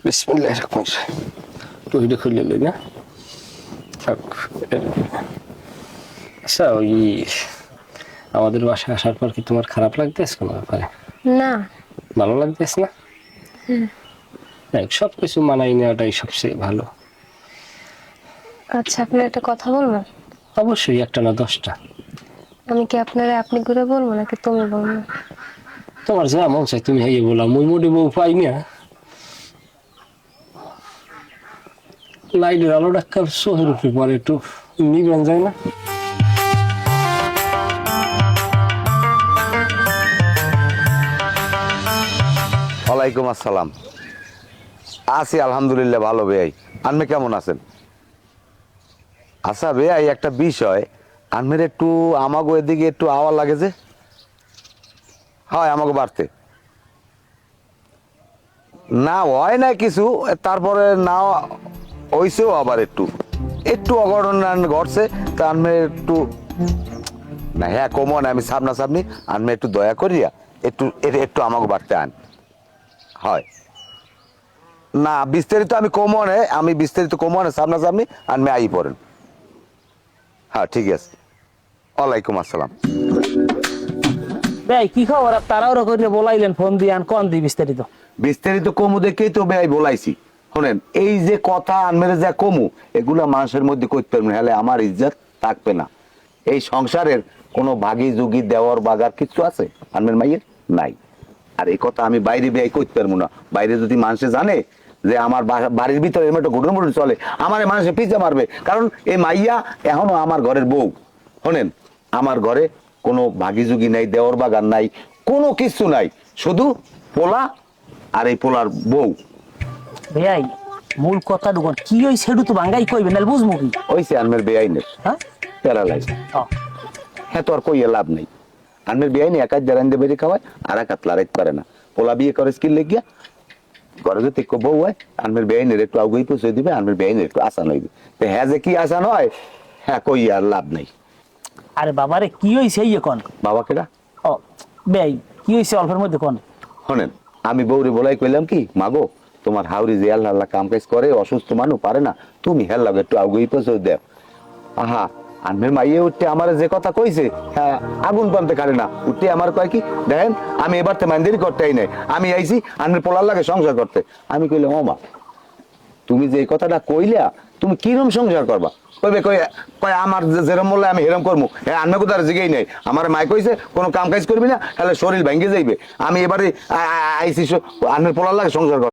বিসমিল্লাহির রহমানির রহিম। টুইটা খুলে লই না। আচ্ছা, ওই আমাদের বাসায় আসার পর কি তোমার খারাপ লাগতেছে কোনো ব্যাপারে? না। ভালো লাগতেছে না? দেখ, সব কিছু মানাই নেওয়াটাই সবচেয়ে ভালো। আচ্ছা, আপনি একটা কথা বলবেন? অবশ্যই, একটা না 10টা। আমি কি আপনারে আপনি করে বলবো নাকি তুমি বলবো? তোমার যা মন চাই তুমি হাইয়ে বলা, মুই মোটে বউ পাই না। লাইটের আলো ডাক্কার চোখের উপরে পরে একটু নিবেন যায় না? ওয়ালাইকুম আসসালাম। আছি আলহামদুলিল্লাহ ভালো বেয়াই। আপনি কেমন আছেন? আচ্ছা বেয়াই, একটা বিষয় আনমের একটু আমাগো এদিকে একটু আওয়াজ লাগে যে। হয় আমাকে বাড়তে না হয় না কিছু, তারপরে না হইছেও আবার একটু একটু অঘটন ঘটছে। তা আনমে একটু না, হ্যাঁ কমন আমি সামনাসামনি আনমে একটু দয়া করিয়া একটু একটু আমাকে বাড়তে আন। হয় না বিস্তারিত আমি বিস্তারিত কমনে সামনাসামনি আনমে আই পড়েন। হ্যাঁ ঠিক আছে। ওয়ালাইকুম আসসালাম। ভাই কি খবর? তাড়াহুড়ো করে বলাইলেন ফোন দিয়ে আন কোন দি বিস্তারিত? বিস্তারিত কমু দেখেই তো বেআই বলাইছি। শোনেন, এই যে কথা আনমেরে যা কমু এগুলা মানুষের মধ্যে করতে পারবেন, হলে আমার ইজ্জত থাকবে না। এই সংসারের কোনো ভাগি যুগি দেওয়ার বাগার কিছু আছে আনমের মাইয়ের? নাই। আর এই কথা আমি বাইরে বেআই করতে পারবো না। বাইরে যদি মানুষে জানে যে আমার বাড়ির ভিতরে এরকম একটা ঘুটন মুটন চলে, আমার মানুষে পিছিয়ে মারবে। কারণ এই মাইয়া এখনো আমার ঘরের বউ। শোনেন, আমার ঘরে কোনো ভাগি যুগি নাই, দেওয়ার বাগান নাই, কোনো কিছু নাই, শুধু পোলা আর এই পোলার বউ। ভাই মূল কথা ঢুকন কি ওই সেডু তো ভাঙ্গাই কইবেন না বুঝমু কি? ওইসে আনমের বেআইনের হ্যাঁ প্যারালাইজ। ও হ্যাঁ, তো আর কই লাভ নেই। আনমের বেআইনি একাজ জারান বেরিয়ে খাওয়ায় আর এক হাত লারাইতে পারে না। পোলা বিয়ে করে স্কিল লেগিয়া ঘরে যদি বউ হয় আনমের বেআইনের একটু আগুই পৌঁছে দিবে, আনমের বেআইনের একটু আসান হইবে। তো হ্যাঁ যে কি আসান হয়, হ্যাঁ কই আর লাভ নেই। আরে বাবারে কি হইছে এই কোন? বাবা কেডা? ও ভাই কি হইছে অল্পের মধ্যে কোন? শোনেন, আমি বউরে বলাই কইলাম কি, মাগো তোমার হাউরি যে আল্লাহ আল্লাহ কাম কাজ করে, অসুস্থ মানুষ পারে না, তুমি হেল লাগে একটু আগুই পৌঁছে দেও। আহা, আনমের মাইয়ে উঠতে আমার যে কথা কইছে, হ্যাঁ আগুন পামতে কারে না উঠতে আমার কয় কি, দেখেন আমি এবার তো মাইন্দেরি করতেই নাই, আমি আইছি আনমের পোলার লাগে সংসার করতে। আমি কইলাম ও মা, তুমি যে এই কথাটা কইলা তুমি কিরম সংসার করবা? কইবে কই কয় আমার যেরম বললে আমি হেরম করবো। হ্যাঁ আন্না কোথার জিগেই নাই, আমার মাই কইছে কোনো কাম কাজ করবি না, তাহলে শরীর ভেঙে যাইবে। আমি এবারে আইসি আনমের পোলার লাগে সংসার কর।